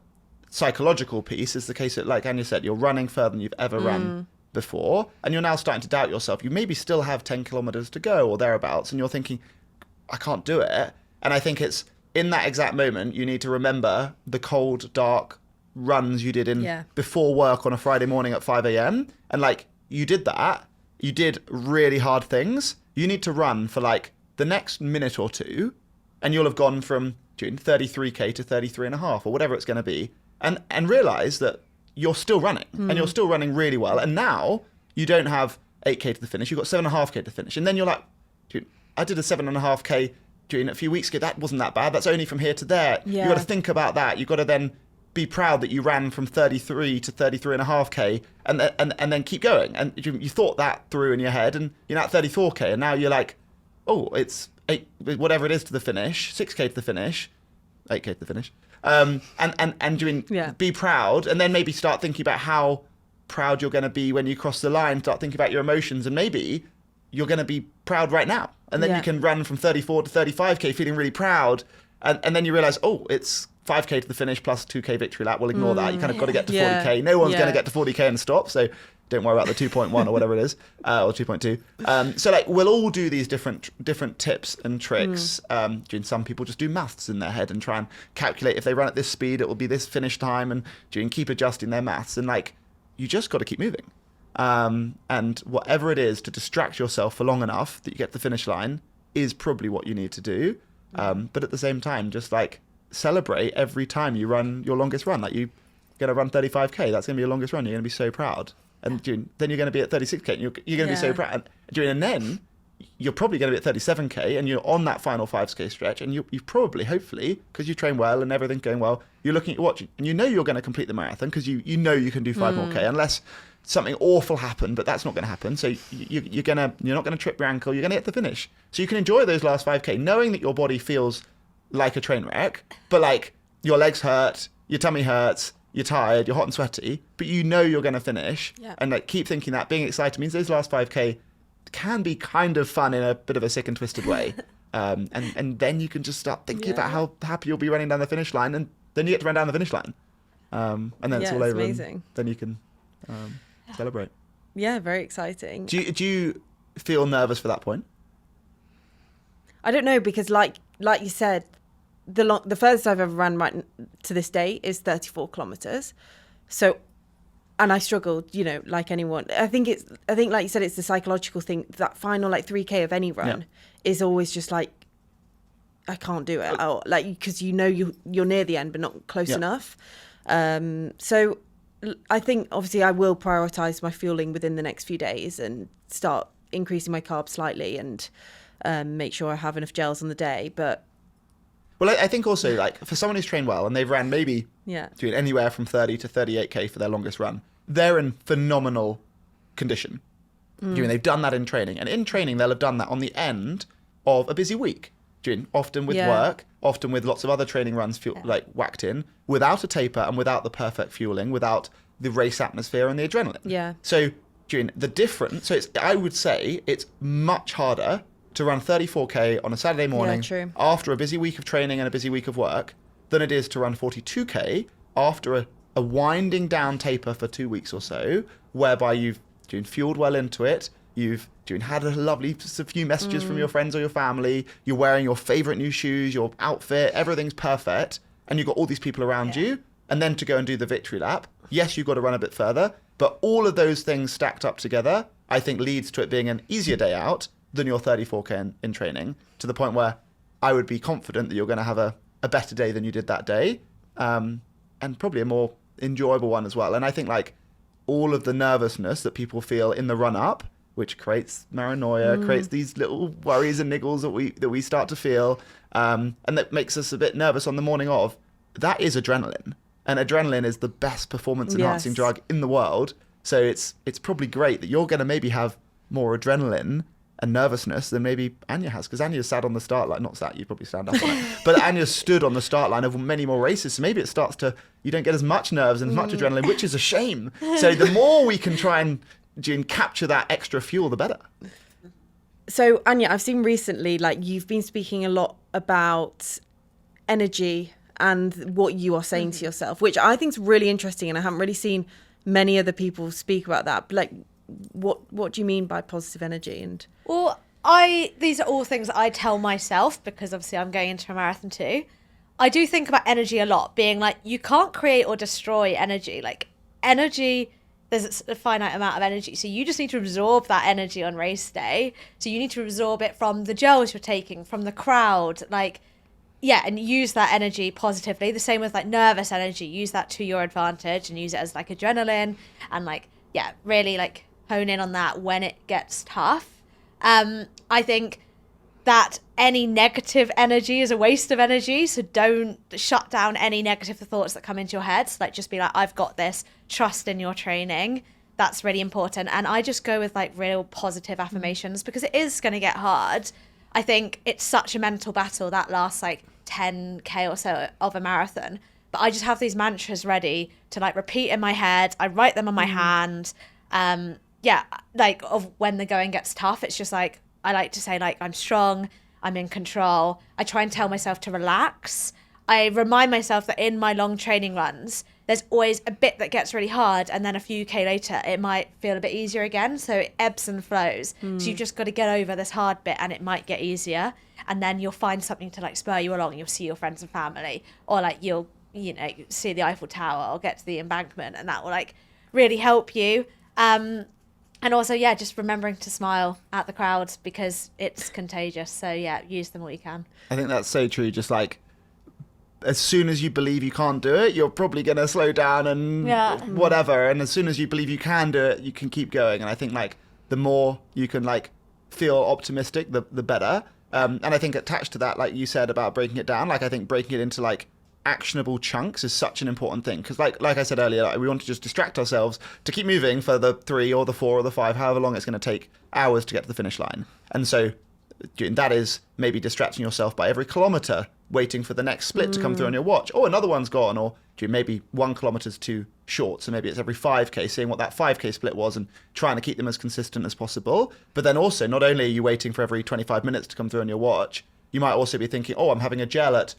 psychological piece is the case that, like Anya said, you're running further than you've ever run before, and you're now starting to doubt yourself. You maybe still have 10 kilometers to go or thereabouts, and you're thinking, I can't do it. And I think it's in that exact moment you need to remember the cold, dark runs you did before work on a Friday morning at 5 a.m. And like you did that, you did really hard things. You need to run for like the next minute or two, and you'll have gone from 33k to 33.5 or whatever it's going to be, and realize that you're still running and you're still running really well. And now you don't have 8k to the finish, you've got 7.5k to the finish. And then you're like, dude, I did a 7.5k a few weeks ago. That wasn't that bad. That's only from here to there. Yeah. You've got to think about that. You've got to then be proud that you ran from 33 to 33.5k and then keep going. And you thought that through in your head, and you're now at 34k, and now you're like, oh, it's 8, whatever it is to the finish, 6k to the finish, 8k to the finish. Be proud, and then maybe start thinking about how proud you're going to be when you cross the line. Start thinking about your emotions, and maybe you're going to be proud right now, and then you can run from 34 to 35k feeling really proud, and then you realize, oh, it's 5k to the finish plus 2k victory lap. We'll ignore that. You kind of got to get to 40k. No one's going to get to 40k and stop, so don't worry about the 2.1 or whatever it is, or 2.2. So like we'll all do these different tips and tricks. Some people just do maths in their head and try and calculate if they run at this speed, it will be this finish time, and keep adjusting their maths. And like you just got to keep moving. And whatever it is to distract yourself for long enough that you get to the finish line is probably what you need to do. But at the same time, just like celebrate every time you run your longest run. Like you're going to run 35k, that's going to be your longest run. You're going to be so proud. And then you're going to be at 36k, and you're going to be so proud. And then you're probably going to be at 37k and you're on that final 5k stretch, and you probably, hopefully, because you train well and everything's going well, you're looking at your watch and you know you're going to complete the marathon because you know you can do 5 more k, unless something awful happened, but that's not going to happen. So you're not going to trip your ankle, you're going to get the finish. So you can enjoy those last 5k knowing that your body feels like a train wreck, but like your legs hurt, your tummy hurts, you're tired, you're hot and sweaty, but you know you're going to finish. And like keep thinking that. Being excited means those last 5k can be kind of fun in a bit of a sick and twisted way. And then you can just start thinking about how happy you'll be running down the finish line, and then you get to run down the finish line. And then it's all over. Amazing. Then you can celebrate. Yeah, very exciting. Do you feel nervous for that point? I don't know, because like you said, the furthest I've ever run right to this day is 34 kilometers. So, and I struggled, like anyone. I think like you said, it's the psychological thing. That final like 3k of any run is always just like, I can't do it. Or like, because you're near the end, but not close enough. So I think obviously I will prioritize my fueling within the next few days and start increasing my carbs slightly and make sure I have enough gels on the day. But well, I think also, like, for someone who's trained well and they've ran maybe doing anywhere from 30 to 38k for their longest run, they're in phenomenal condition. They've done that in training, and in training they'll have done that on the end of a busy week, often with work, often with lots of other training runs like whacked in, without a taper and without the perfect fueling, without the race atmosphere and the adrenaline. So the difference, I would say it's much harder to run 34k on a Saturday morning after a busy week of training and a busy week of work than it is to run 42k after a winding down taper for 2 weeks or so, whereby you've fueled well into it, you've had a lovely few messages from your friends or your family, you're wearing your favorite new shoes, your outfit, everything's perfect, and you've got all these people around you, and then to go and do the victory lap. Yes, you've got to run a bit further, but all of those things stacked up together, I think leads to it being an easier day out than your 34k in training, to the point where I would be confident that you're going to have a better day than you did that day, and probably a more enjoyable one as well. And I think like all of the nervousness that people feel in the run up, which creates paranoia, creates these little worries and niggles that we start to feel, and that makes us a bit nervous on the morning of, that is adrenaline. And adrenaline is the best performance enhancing drug in the world. So it's probably great that you're going to maybe have more adrenaline and nervousness than maybe Anya has, because Anya sat on the start line, not sat, you probably stand up on it, but Anya stood on the start line of many more races, so maybe it starts to, you don't get as much nerves and as much adrenaline, which is a shame. So the more we can try and capture that extra fuel, the better. So Anya, I've seen recently, like, you've been speaking a lot about energy and what you are saying to yourself, which I think is really interesting, and I haven't really seen many other people speak about that. But like, what do you mean by positive energy? And well, these are all things that I tell myself, because obviously I'm going into a marathon too. I do think about energy a lot, being like, you can't create or destroy energy. Like, energy, there's a finite amount of energy, so you just need to absorb that energy on race day. So you need to absorb it from the gels you're taking, from the crowd, like, and use that energy positively. The same with like nervous energy, use that to your advantage and use it as like adrenaline, and like, really like hone in on that when it gets tough. I think that any negative energy is a waste of energy, so don't shut down any negative thoughts that come into your head. So like, just be like, I've got this, trust in your training. That's really important. And I just go with like real positive affirmations, because it is going to get hard. I think it's such a mental battle that lasts like 10k or so of a marathon, but I just have these mantras ready to like repeat in my head. I write them on my hand. Like, of when the going gets tough, it's just like, I like to say like, I'm strong, I'm in control. I try and tell myself to relax. I remind myself that in my long training runs, there's always a bit that gets really hard, and then a few K later, it might feel a bit easier again. So it ebbs and flows. So you've just got to get over this hard bit, and it might get easier. And then you'll find something to like spur you along. You'll see your friends and family, or like you'll, see the Eiffel Tower or get to the embankment, and that will like really help you. And also, just remembering to smile at the crowd, because it's contagious. So use them all you can. I think that's so true. Just like, as soon as you believe you can't do it, you're probably going to slow down and whatever. And as soon as you believe you can do it, you can keep going. And I think like the more you can like feel optimistic, the better. And I think attached to that, like you said about breaking it down, like I think breaking it into like actionable chunks is such an important thing, because like I said earlier, like, we want to just distract ourselves to keep moving for the 3 or the 4 or the 5, however long it's going to take hours to get to the finish line. And so that is maybe distracting yourself by every kilometre waiting for the next split to come through on your watch. Oh, another one's gone. Or maybe 1 kilometre's too short, so maybe it's every 5k, seeing what that 5k split was and trying to keep them as consistent as possible. But then also, not only are you waiting for every 25 minutes to come through on your watch, you might also be thinking, oh, I'm having a gel at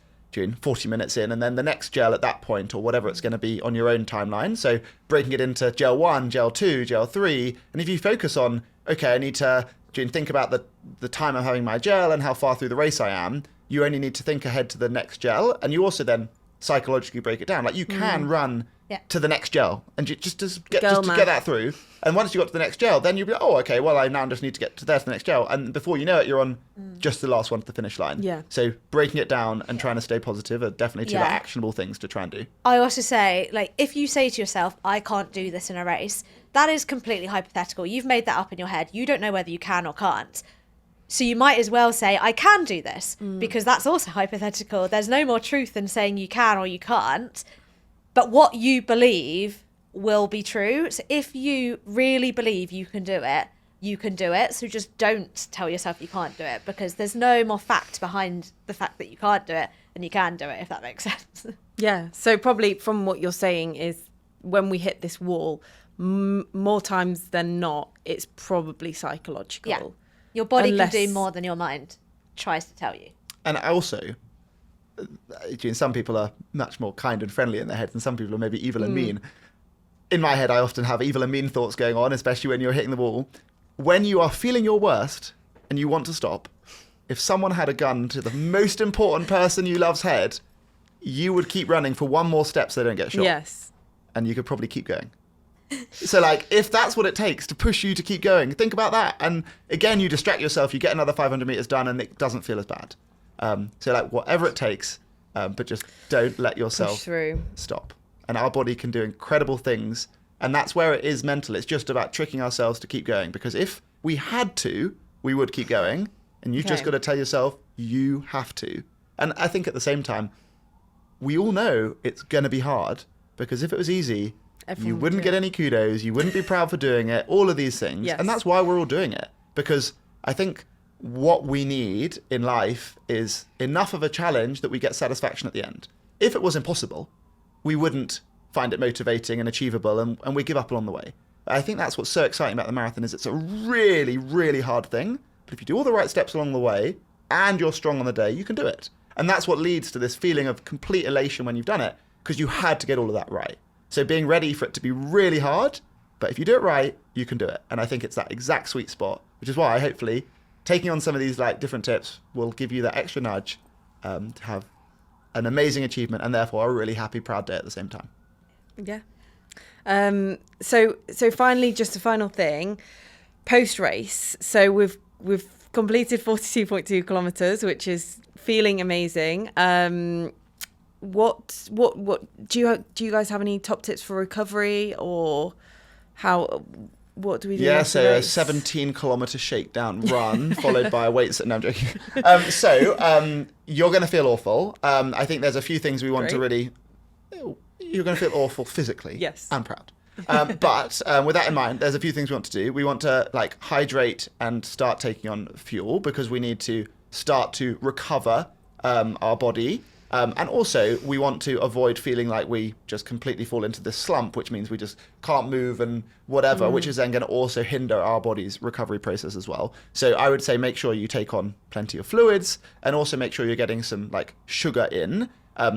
40 minutes in, and then the next gel at that point, or whatever it's going to be on your own timeline. So breaking it into gel 1, gel 2, gel 3, and if you focus on, okay, I need to think about the time I'm having my gel and how far through the race I am, you only need to think ahead to the next gel, and you also then psychologically break it down. Like you can run to the next gel and just to get that through. And once you got to the next gel, then you'll be like, oh, okay, well, I now just need to get to the next gel. And before you know it, you're on just the last one to the finish line. Yeah. So breaking it down and trying to stay positive are definitely two actionable things to try and do. I also say, like, if you say to yourself, I can't do this in a race, that is completely hypothetical. You've made that up in your head. You don't know whether you can or can't. So you might as well say, I can do this, because that's also hypothetical. There's no more truth than saying you can or you can't. But what you believe will be true. So if you really believe you can do it, you can do it. So just don't tell yourself you can't do it, because there's no more fact behind the fact that you can't do it than you can do it, if that makes sense. Yeah. So probably from what you're saying is when we hit this wall, more times than not, it's probably psychological. Yeah. Your body can do more than your mind tries to tell you. And also, some people are much more kind and friendly in their heads, and some people are maybe evil and mean. In my head, I often have evil and mean thoughts going on, especially when you're hitting the wall. When you are feeling your worst and you want to stop, if someone had a gun to the most important person you love's head, you would keep running for one more step so they don't get shot. Yes. And you could probably keep going. So, like, if that's what it takes to push you to keep going, think about that. And again, you distract yourself, you get another 500 meters done, and it doesn't feel as bad. So, like, whatever it takes, but just don't let yourself stop. And our body can do incredible things. And that's where it is mental. It's just about tricking ourselves to keep going. Because if we had to, we would keep going. And you've just got to tell yourself, you have to. And I think at the same time, we all know it's going to be hard. Because if it was easy, you wouldn't get any kudos. You wouldn't be proud for doing it. All of these things. Yes. And that's why we're all doing it. Because I think what we need in life is enough of a challenge that we get satisfaction at the end. If it was impossible, we wouldn't find it motivating and achievable, and we give up along the way. But I think that's what's so exciting about the marathon is it's a really, really hard thing. But if you do all the right steps along the way and you're strong on the day, you can do it. And that's what leads to this feeling of complete elation when you've done it, because you had to get all of that right. So being ready for it to be really hard, but if you do it right, you can do it. And I think it's that exact sweet spot, which is why hopefully taking on some of these like different tips will give you that extra nudge to have an amazing achievement and therefore a really happy, proud day at the same time. Yeah. So finally, just a final thing, post race. So we've completed 42.2 kilometers, which is feeling amazing. What do you guys have any top tips for recovery, or what do we do? Yeah, so a 17-kilometer shakedown run followed by a weight set. No, I'm joking. You're going to feel awful. I think there's a few things we want to really. You're going to feel awful physically. Yes. And proud. But with that in mind, there's a few things we want to do. We want to like hydrate and start taking on fuel, because we need to start to recover our body. And also, we want to avoid feeling like we just completely fall into this slump, which means we just can't move and whatever, which is then going to also hinder our body's recovery process as well. So I would say make sure you take on plenty of fluids, and also make sure you're getting some like sugar in.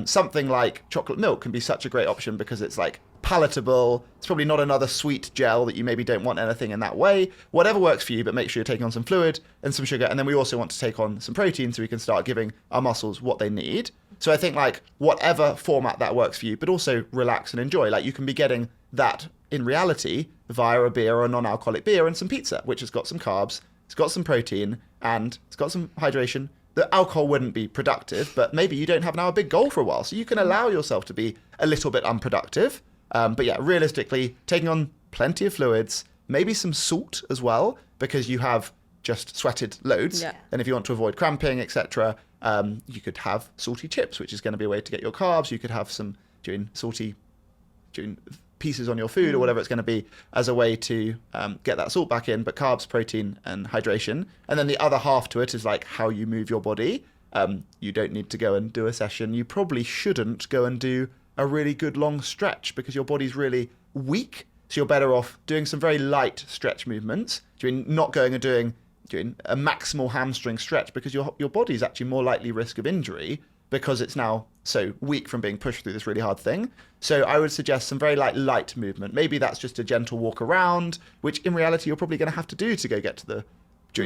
Something like chocolate milk can be such a great option because it's like palatable. It's probably not another sweet gel that you maybe don't want anything in that way. Whatever works for you, but make sure you're taking on some fluid and some sugar. And then we also want to take on some protein so we can start giving our muscles what they need. So I think like whatever format that works for you, but also relax and enjoy. Like you can be getting that in reality via a beer or a non-alcoholic beer and some pizza, which has got some carbs, it's got some protein, and it's got some hydration. The alcohol wouldn't be productive, but maybe you don't have now a big goal for a while. So you can allow yourself to be a little bit unproductive. But yeah, realistically, taking on plenty of fluids, maybe some salt as well, because you have just sweated loads. Yeah. And if you want to avoid cramping, etc., you could have salty chips, which is going to be a way to get your carbs. You could have some salty pieces on your food or whatever it's going to be as a way to get that salt back in, but carbs, protein, and hydration. And then the other half to it is like how you move your body. You don't need to go and do a session. You probably shouldn't go and do a really good long stretch because your body's really weak. So you're better off doing some very light stretch movements, not going and doing a maximal hamstring stretch because your body's actually more likely risk of injury because it's now so weak from being pushed through this really hard thing. So I would suggest some very light movement. Maybe that's just a gentle walk around, which in reality you're probably going to have to do to go get to the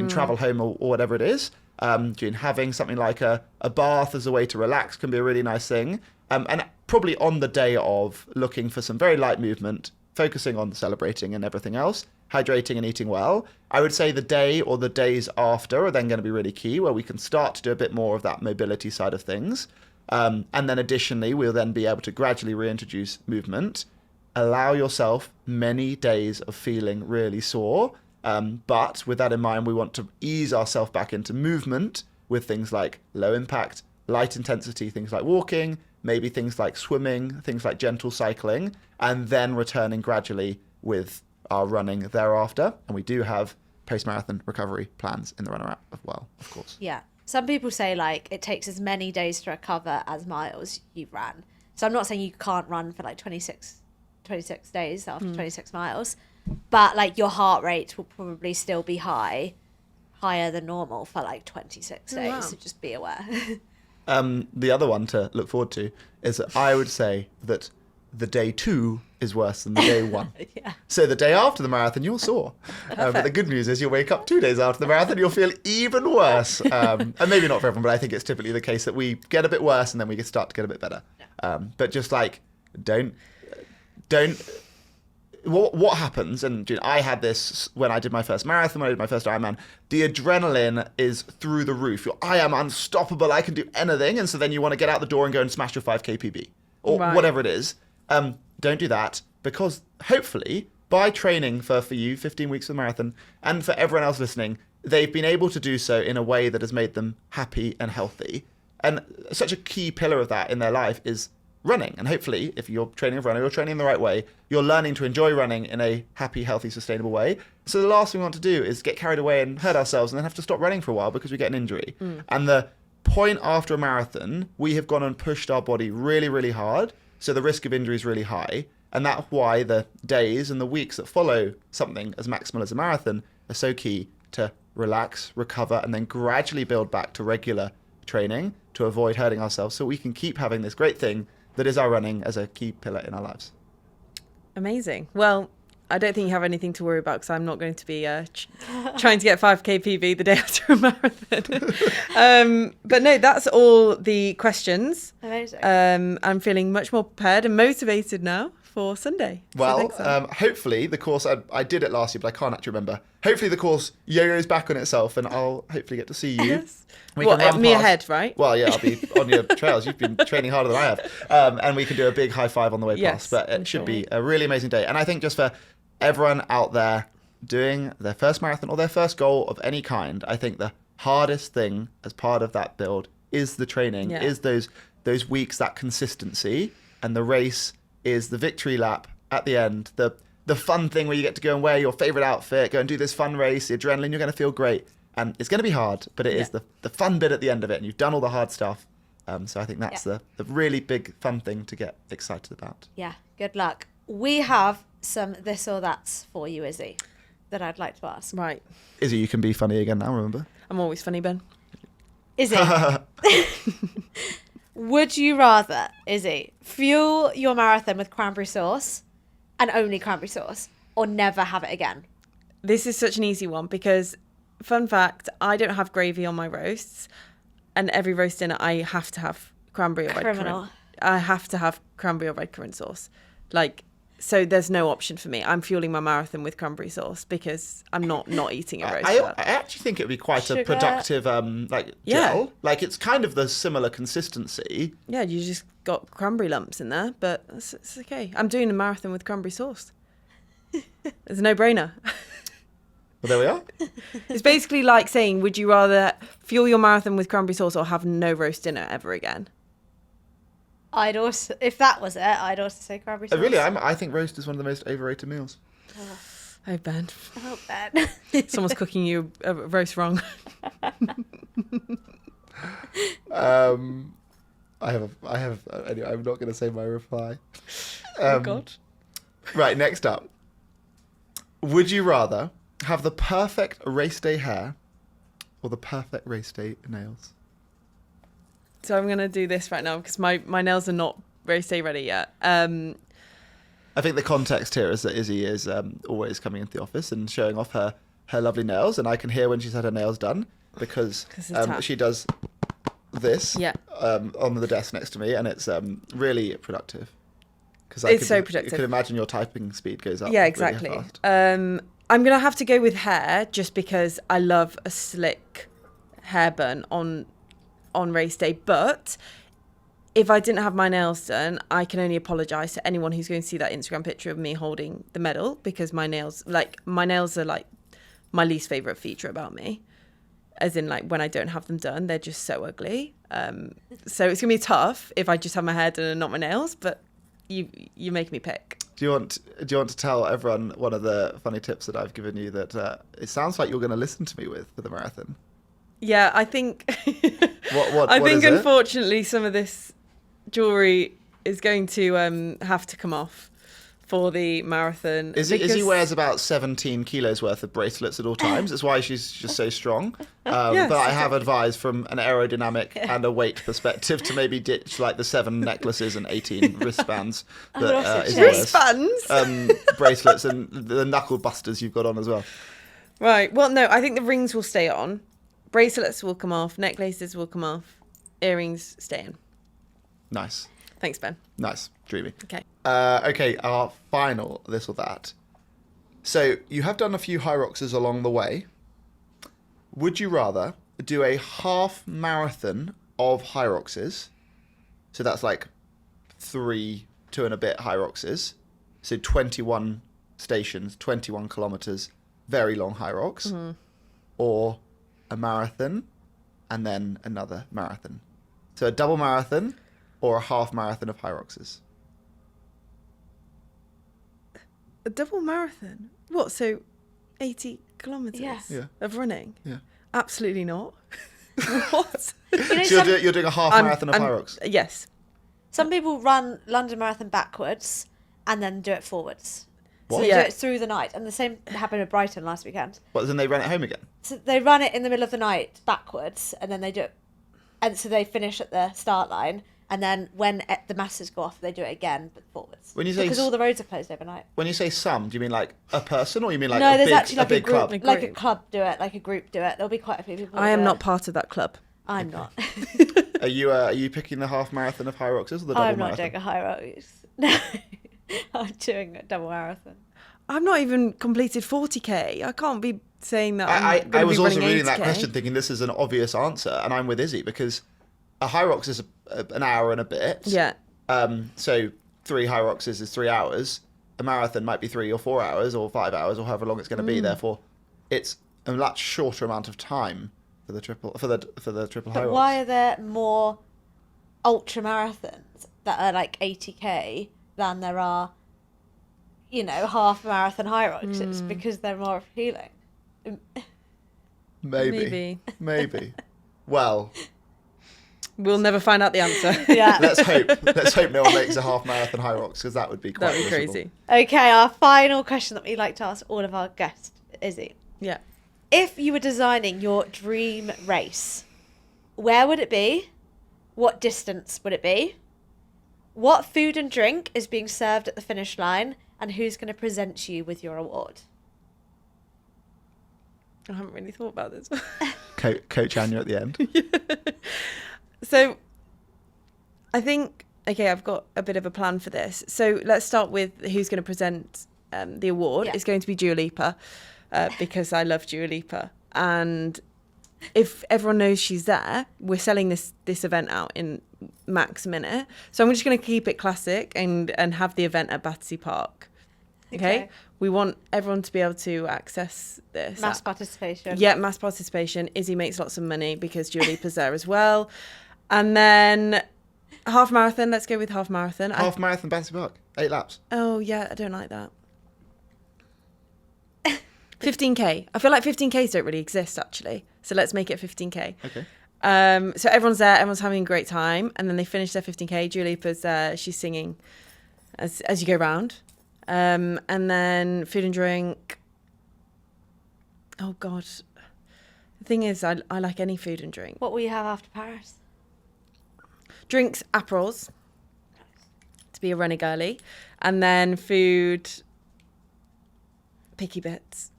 travel home or whatever it is. Having something like a bath as a way to relax can be a really nice thing. And probably on the day of, looking for some very light movement, focusing on celebrating and everything else, hydrating and eating well. I would say the day or the days after are then going to be really key, where we can start to do a bit more of that mobility side of things. And then additionally, we'll then be able to gradually reintroduce movement. Allow yourself many days of feeling really sore. But with that in mind, we want to ease ourselves back into movement with things like low impact, light intensity, things like walking, maybe things like swimming, things like gentle cycling, and then returning gradually with our running thereafter. And we do have post-marathon recovery plans in the Runna app as well, of course. Yeah. Some people say like it takes as many days to recover as miles you've ran. So I'm not saying you can't run for like 26 days after 26 miles, but like your heart rate will probably still be higher than normal for like 26 days. Wow. So just be aware. The other one to look forward to is that I would say that the day 2 is worse than the day 1. Yeah. So the day after the marathon, you're sore. But the good news is you'll wake up 2 days after the marathon, you'll feel even worse. And maybe not for everyone, but I think it's typically the case that we get a bit worse and then we start to get a bit better. But just like, don't. What happens, and I had this when I did my first marathon, when I did my first Ironman, the adrenaline is through the roof. I am unstoppable, I can do anything, and so then you want to get out the door and go and smash your 5k PB, or whatever it is. Don't do that, because hopefully, by training for you, 15 weeks of marathon, and for everyone else listening, they've been able to do so in a way that has made them happy and healthy. And such a key pillar of that in their life is running. And hopefully, if you're training a runner, you're training in the right way, you're learning to enjoy running in a happy, healthy, sustainable way. So the last thing we want to do is get carried away and hurt ourselves and then have to stop running for a while because we get an injury. And the point after a marathon, we have gone and pushed our body really, really hard. So the risk of injury is really high. And that's why the days and the weeks that follow something as maximal as a marathon are so key to relax, recover, and then gradually build back to regular training to avoid hurting ourselves so we can keep having this great thing that is our running as a key pillar in our lives. Amazing. Well, I don't think you have anything to worry about because I'm not going to be trying to get 5k PB the day after a marathon. But no, that's all the questions. Amazing. I'm feeling much more prepared and motivated now for Sunday. Well, hopefully the course, I did it last year, but I can't actually remember. Hopefully the course yo-yos back on itself and I'll hopefully get to see you. Yes. We Well, can run me past- ahead, right? Well, yeah, I'll be on your trails. You've been training harder than I have. And we can do a big high five on the way Yes, past. But it should be a really amazing day. And I think just for everyone out there doing their first marathon or their first goal of any kind, I think the hardest thing as part of that build is the training, is those weeks, that consistency. And the race is the victory lap at the end, the fun thing where you get to go and wear your favorite outfit, go and do this fun race, the adrenaline, you're going to feel great. And it's going to be hard, but it is the fun bit at the end of it. And you've done all the hard stuff. So I think that's the really big fun thing to get excited about. Yeah, good luck. We have some this or that's for you, Izzy, that I'd like to ask. Right. Izzy, you can be funny again now, remember? I'm always funny, Ben. Izzy, would you rather, Izzy, fuel your marathon with cranberry sauce and only cranberry sauce, or never have it again? This is such an easy one because, fun fact, I don't have gravy on my roasts, and every roast dinner I have to have cranberry or red currant. I have to have cranberry or red currant sauce. So there's no option for me. I'm fueling my marathon with cranberry sauce because I'm not eating a roast. I actually think it would be quite a productive gel. Like it's kind of the similar consistency. Yeah, you just got cranberry lumps in there, but it's okay. I'm doing a marathon with cranberry sauce. It's a no-brainer. Well, there we are. It's basically like saying, would you rather fuel your marathon with cranberry sauce or have no roast dinner ever again? I'd also, if that was it, I'd also say cranberry sauce. Really, I think roast is one of the most overrated meals. Oh, Ben. Oh, Ben. Someone's cooking you a roast wrong. Anyway, I'm not going to say my reply. Oh, God. Right, next up. Would you rather have the perfect race day hair or the perfect race day nails? So I'm going to do this right now because my nails are not race day ready yet. I think the context here is that Izzy is always coming into the office and showing off her lovely nails, and I can hear when she's had her nails done because she does this on the desk next to me, and it's really productive. It's so productive. You can imagine your typing speed goes up. Yeah, exactly. Really fast. I'm going to have to go with hair just because I love a slick hair bun on race day, but if I didn't have my nails done, I can only apologise to anyone who's going to see that Instagram picture of me holding the medal because my nails are like my least favourite feature about me. As in, like, when I don't have them done, they're just so ugly. So it's going to be tough if I just have my hair done and not my nails, but you make me pick. Do you want to tell everyone one of the funny tips that I've given you that it sounds like you're going to listen to me with for the marathon? Yeah, I think I think unfortunately some of this jewellery is going to have to come off for the marathon. Izzy wears about 17 kilos worth of bracelets at all times. That's why she's just so strong. Yes, but I have advised from an aerodynamic and a weight perspective to maybe ditch like the 7 necklaces and 18 wristbands. That, wristbands? Bracelets and the knuckle busters you've got on as well. Right. Well, no, I think the rings will stay on. Bracelets will come off. Necklaces will come off. Earrings stay in. Nice. Thanks, Ben. Nice. Dreamy. Okay. Okay, our final this or that. So you have done a few Hyroxes along the way. Would you rather do a half marathon of Hyroxes? So that's like 2 and a bit Hyroxes. So 21 stations, 21 kilometers, very long Hyrox. Mm-hmm. Or a marathon and then another marathon. So a double marathon or a half marathon of Hyroxes. A double marathon? What, so 80 kilometres of running? Yeah. Absolutely not. What? So you're doing a half marathon of Hyrox? Yes. Some people run London Marathon backwards and then do it forwards. What? So they do it through the night. And the same happened at Brighton last weekend. What, then they run it home again? So they run it in the middle of the night backwards and then they do it. And so they finish at the start line. And then when the masses go off, they do it again, but forwards. When you say because all the roads are closed overnight. When you say some, do you mean like a person or you mean like a big group, club? Like a club do it, like a group do it. There'll be quite a few people. I am not part of that club. I'm not. Are you picking the half marathon of Hyroxes or the double marathon? I'm not doing a Hyrox. No, I'm doing a double marathon. I've not even completed 40k. I can't be saying that. I was also reading that question thinking this is an obvious answer, and I'm with Izzy because a Hyrox is an hour and a bit. Yeah. So 3 Hyroxes is 3 hours. A marathon might be 3 or 4 hours or 5 hours or however long it's going to be. Therefore, it's a much shorter amount of time for the triple Hyrox. But why are there more ultra marathons that are like 80k than there are, half marathon Hyroxes? Because they're more appealing. Maybe. Well. We'll never find out the answer. Yeah. Let's hope no one makes a half marathon Hyrox because that would be quite crazy. Okay, our final question that we like to ask all of our guests, Izzy. Yeah. If you were designing your dream race, where would it be? What distance would it be? What food and drink is being served at the finish line? And who's going to present you with your award? I haven't really thought about this. Coach Anya at the end. So I think, I've got a bit of a plan for this. So let's start with who's going to present the award. It's going to be Dua Lipa because I love Dua Lipa. And if everyone knows she's there, we're selling this event out in max minute. So I'm just going to keep it classic and have the event at Battersea Park. Okay. We want everyone to be able to access this. Mass participation. Yeah, mass participation. Izzy makes lots of money because Dua Lipa's there as well. And then half marathon. Let's go with half marathon. Half marathon, Battersea Park, 8 laps. Oh, yeah, I don't like that. 15K. I feel like 15Ks don't really exist, actually. So let's make it 15K. Okay. So everyone's there, everyone's having a great time. And then they finish their 15K. Dua Lipa's there, she's singing as you go round. And then food and drink. Oh, God. The thing is, I like any food and drink. What will you have after Paris? Drinks, Aperols, to be a running girly. And then food, picky bits.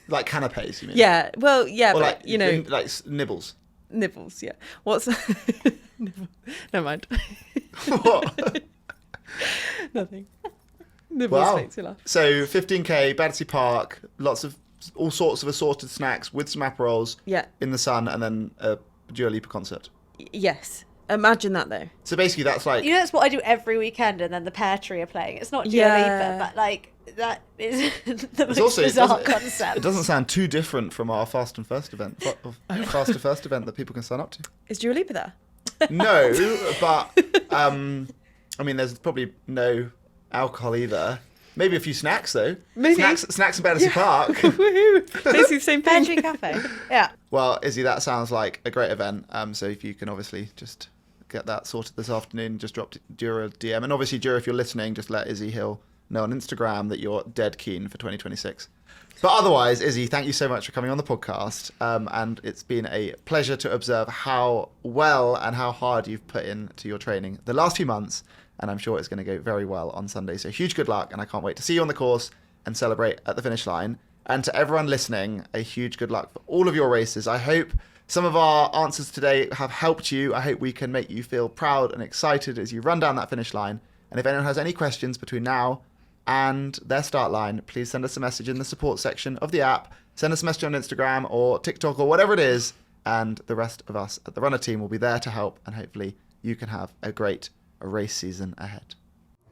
Like canapes, you mean? Yeah, well, yeah, Or but, like, you know. like nibbles. Nibbles, yeah. What's... Nibble. Never mind. What? Nothing. Nibbles makes me laugh. So 15K, Battersea Park, all sorts of assorted snacks with some Aperols in the sun, and then a Dua Lipa concert. Yes. Imagine that, though. So basically that's like... You know, that's what I do every weekend, and then the Pear Tree are playing. It's not Dua Lipa, but like, that is the most bizarre concept. It doesn't sound too different from our Fast and First event. Faster First event that people can sign up to. Is Dua Lipa there? No, but I mean, there's probably no alcohol either. Maybe a few snacks though. Maybe snacks in Battersea Park. Woohoo! Basically the same Pear thing. Tree Cafe. Yeah. Well, Izzy, that sounds like a great event. So if you can obviously just get that sorted this afternoon, just drop Dura a DM, and obviously Dura, if you're listening, just let Izzy Hill know on Instagram that you're dead keen for 2026. But otherwise, Izzy, thank you so much for coming on the podcast. And it's been a pleasure to observe how well and how hard you've put into your training the last few months. And I'm sure it's going to go very well on Sunday. So huge good luck. And I can't wait to see you on the course and celebrate at the finish line. And to everyone listening, a huge good luck for all of your races. I hope some of our answers today have helped you. I hope we can make you feel proud and excited as you run down that finish line. And if anyone has any questions between now and their start line, please send us a message in the support section of the app. Send us a message on Instagram or TikTok or whatever it is, and the rest of us at the Runner team will be there to help, and hopefully you can have a great race season ahead.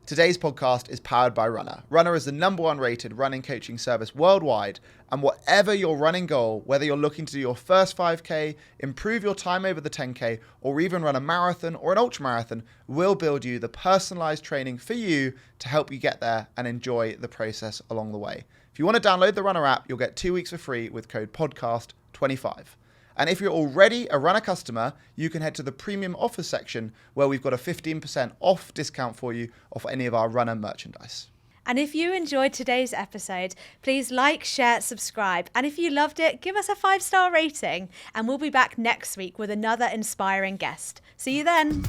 Today's podcast is powered by Runner. Runner is the #1 rated running coaching service worldwide, and whatever your running goal, whether you're looking to do your first 5K, improve your time over the 10K, or even run a marathon or an ultramarathon, we'll build you the personalized training for you to help you get there and enjoy the process along the way. If you want to download the Runner app, you'll get 2 weeks for free with code podcast25. And if you're already a Runner customer, you can head to the premium offers section where we've got a 15% off discount for you off any of our Runner merchandise. And if you enjoyed today's episode, please like, share, subscribe. And if you loved it, give us a 5-star rating. And we'll be back next week with another inspiring guest. See you then.